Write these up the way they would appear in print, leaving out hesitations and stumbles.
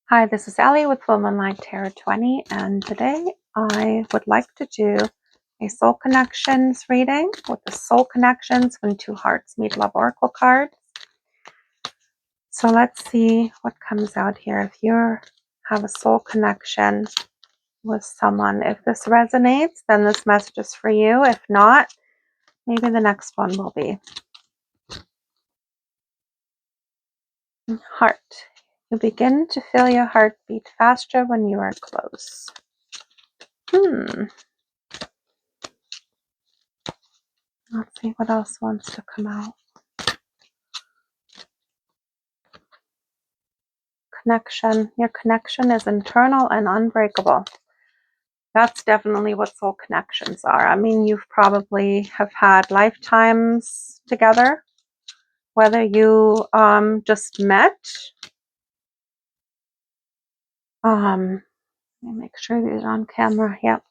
Hi, this is Ellie with Full Moonlight Tarot 20, and today I would like to do a soul connections reading with the soul connections when two hearts meet love oracle card. So let's see what comes out here. If you have a soul connection with someone, if this resonates, then this message is for you. If not, maybe the next one will be. Heart. You begin to feel your heart beat faster when you are close. Let's see what else wants to come out. Connection. Your connection is internal and unbreakable. That's definitely what soul connections are. I mean, you've probably have had lifetimes together, whether you just met. Let me make sure these are on camera. Yep.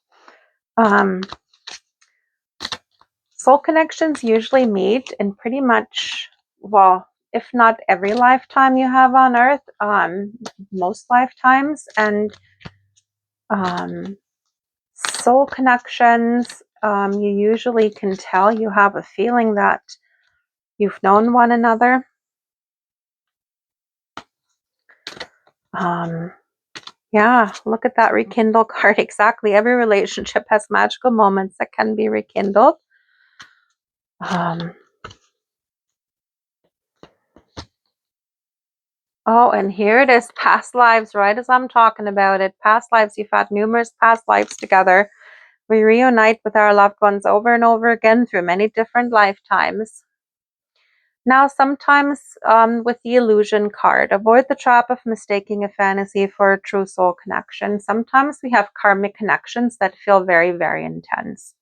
Soul connections usually meet in pretty much, well, if not every lifetime you have on Earth, most lifetimes. And soul connections, you usually can tell, you have a feeling that you've known one another. Yeah, look at that rekindle card. Exactly. Every relationship has magical moments that can be rekindled. Oh, and here it is. Past lives, right as I'm talking about it. Past lives. You've had numerous past lives together. We reunite with our loved ones over and over again through many different lifetimes. Now, sometimes with the illusion card, avoid the trap of mistaking a fantasy for a true soul connection. Sometimes we have karmic connections that feel very, very intense.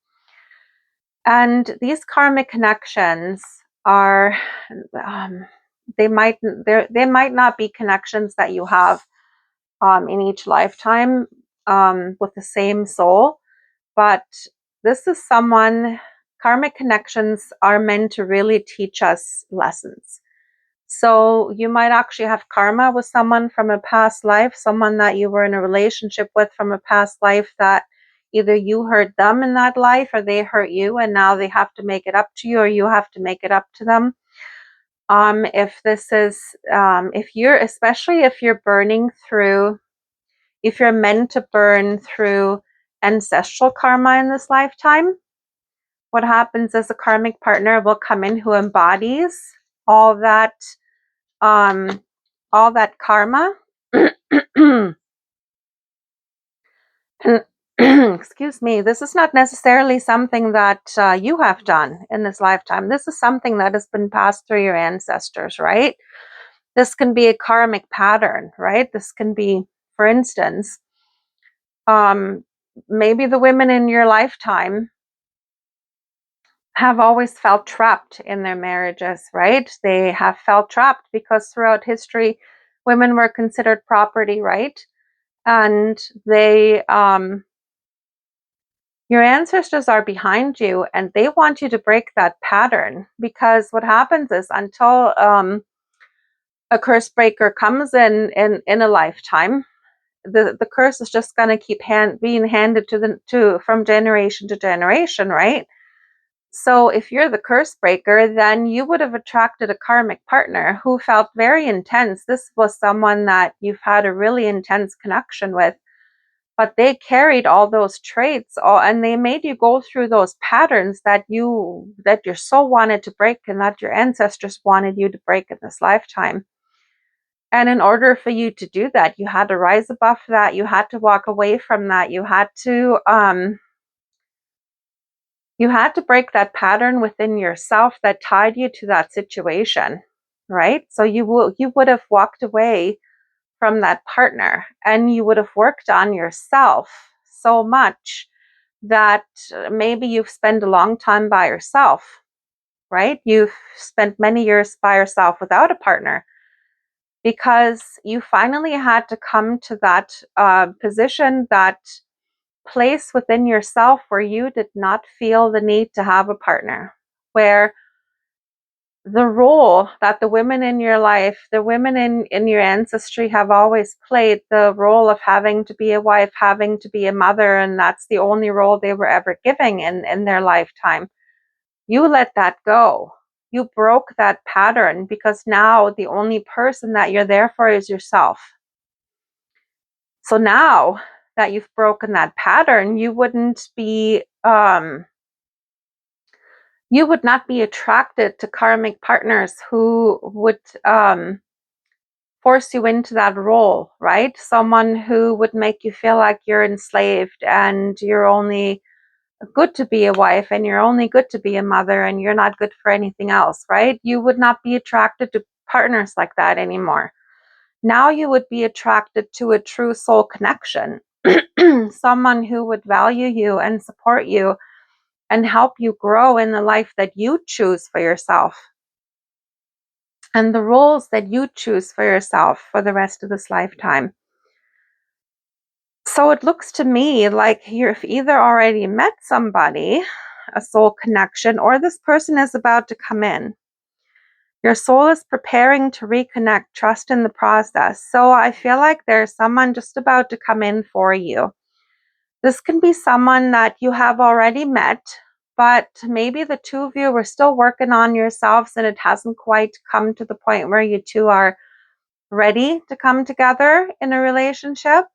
And these karmic connections are, they might not be connections that you have in each lifetime with the same soul, but this is someone. Karmic connections are meant to really teach us lessons. So you might actually have karma with someone from a past life, someone that you were in a relationship with from a past life, that either you hurt them in that life or they hurt you, and now they have to make it up to you, or you have to make it up to them. If this is, if you're, especially if you're burning through, if you're meant to burn through ancestral karma in this lifetime, what happens is a karmic partner will come in who embodies all that karma. Excuse me, this is not necessarily something that you have done in this lifetime. This is something that has been passed through your ancestors, right? This can be a karmic pattern, right? This can be, for instance, maybe the women in your lifetime have always felt trapped in their marriages, right? They have felt trapped because throughout history, women were considered property, right? And they, your ancestors are behind you, and they want you to break that pattern, because what happens is, until a curse breaker comes in a lifetime, the curse is just going to keep being handed from generation to generation, right? So if you're the curse breaker, then you would have attracted a karmic partner who felt very intense. This was someone that you've had a really intense connection with, but they carried all those traits, and they made you go through those patterns that your soul wanted to break, and that your ancestors wanted you to break in this lifetime. And in order for you to do that, you had to rise above that. You had to walk away from that. You had to break that pattern within yourself that tied you to that situation, right? So you would have walked away from that partner, and you would have worked on yourself so much that maybe you've spent a long time by yourself, right? You've spent many years by yourself without a partner, because you finally had to come to that position, that place within yourself where you did not feel the need to have a partner, where the role that the women in your life, the women in your ancestry have always played, the role of having to be a wife, having to be a mother, and that's the only role they were ever giving in their lifetime. You let that go. You broke that pattern, because now the only person that you're there for is yourself. So now that you've broken that pattern, you would not be attracted to karmic partners who would force you into that role, right? Someone who would make you feel like you're enslaved and you're only good to be a wife and you're only good to be a mother and you're not good for anything else, right? You would not be attracted to partners like that anymore. Now you would be attracted to a true soul connection, someone who would value you and support you and help you grow in the life that you choose for yourself and the roles that you choose for yourself for the rest of this lifetime. So it looks to me like you've either already met somebody, a soul connection, or this person is about to come in. Your soul is preparing to reconnect, trust in the process. So I feel like there's someone just about to come in for you. This can be someone that you have already met, but maybe the two of you were still working on yourselves and it hasn't quite come to the point where you two are ready to come together in a relationship.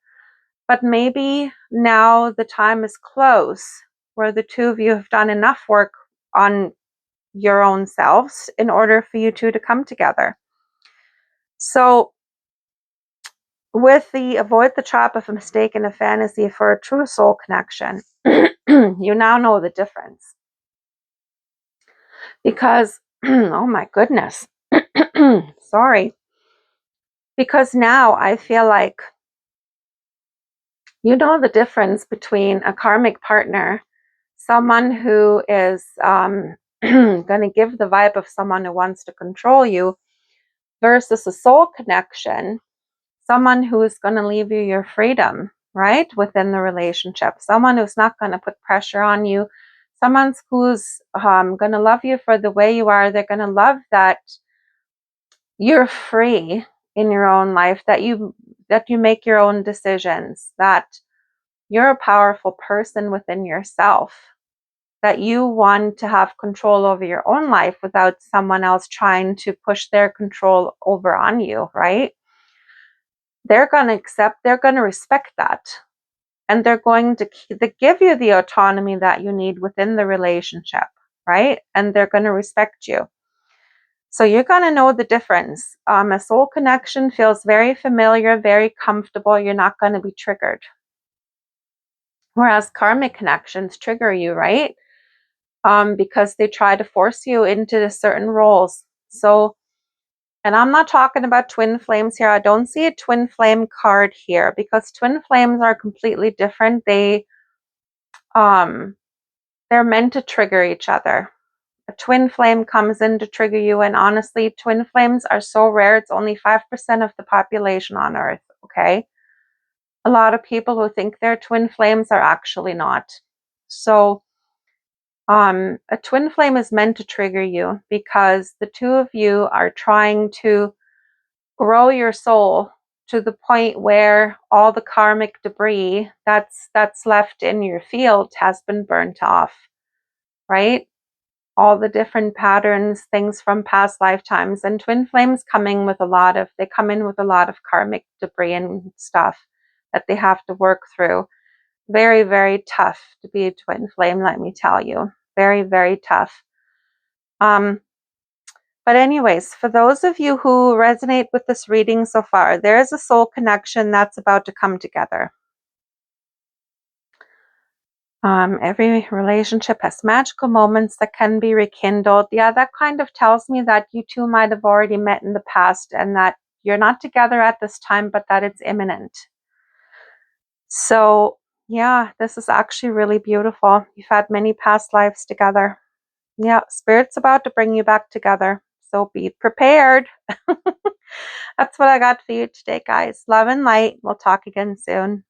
But maybe now the time is close where the two of you have done enough work on your own selves in order for you two to come together. So with the avoid the trap of a mistake and a fantasy for a true soul connection, you now know the difference. Because, oh my goodness, sorry. Because now I feel like you know the difference between a karmic partner, someone who is going to give the vibe of someone who wants to control you, versus a soul connection, someone who is going to leave you your freedom, right, within the relationship, someone who's not going to put pressure on you, someone who's going to love you for the way you are. They're going to love that you're free in your own life, that you make your own decisions, that you're a powerful person within yourself, that you want to have control over your own life without someone else trying to push their control over on you, right? They're going to accept, they're going to respect that. And they're going to give you the autonomy that you need within the relationship, right? And they're going to respect you. So you're going to know the difference. A soul connection feels very familiar, very comfortable. You're not going to be triggered. Whereas karmic connections trigger you, right? Because they try to force you into certain roles. So, and I'm not talking about twin flames here. I don't see a twin flame card here because twin flames are completely different. They're meant to trigger each other. A twin flame comes in to trigger you, and honestly, twin flames are so rare. It's only 5% of the population on Earth, okay? A lot of people who think they're twin flames are actually not. So, a twin flame is meant to trigger you because the two of you are trying to grow your soul to the point where all the karmic debris that's left in your field has been burnt off, right? All the different patterns, things from past lifetimes, and twin flames come in with a lot of karmic debris and stuff that they have to work through. Very, very tough to be a twin flame, let me tell you. Very, very tough. But anyways, for those of you who resonate with this reading so far, there is a soul connection that's about to come together. Every relationship has magical moments that can be rekindled. Yeah, that kind of tells me that you two might have already met in the past and that you're not together at this time, but that it's imminent. So yeah, this is actually really beautiful. You've had many past lives together. Yeah, Spirit's about to bring you back together. So be prepared. That's what I got for you today, guys. Love and light. We'll talk again soon.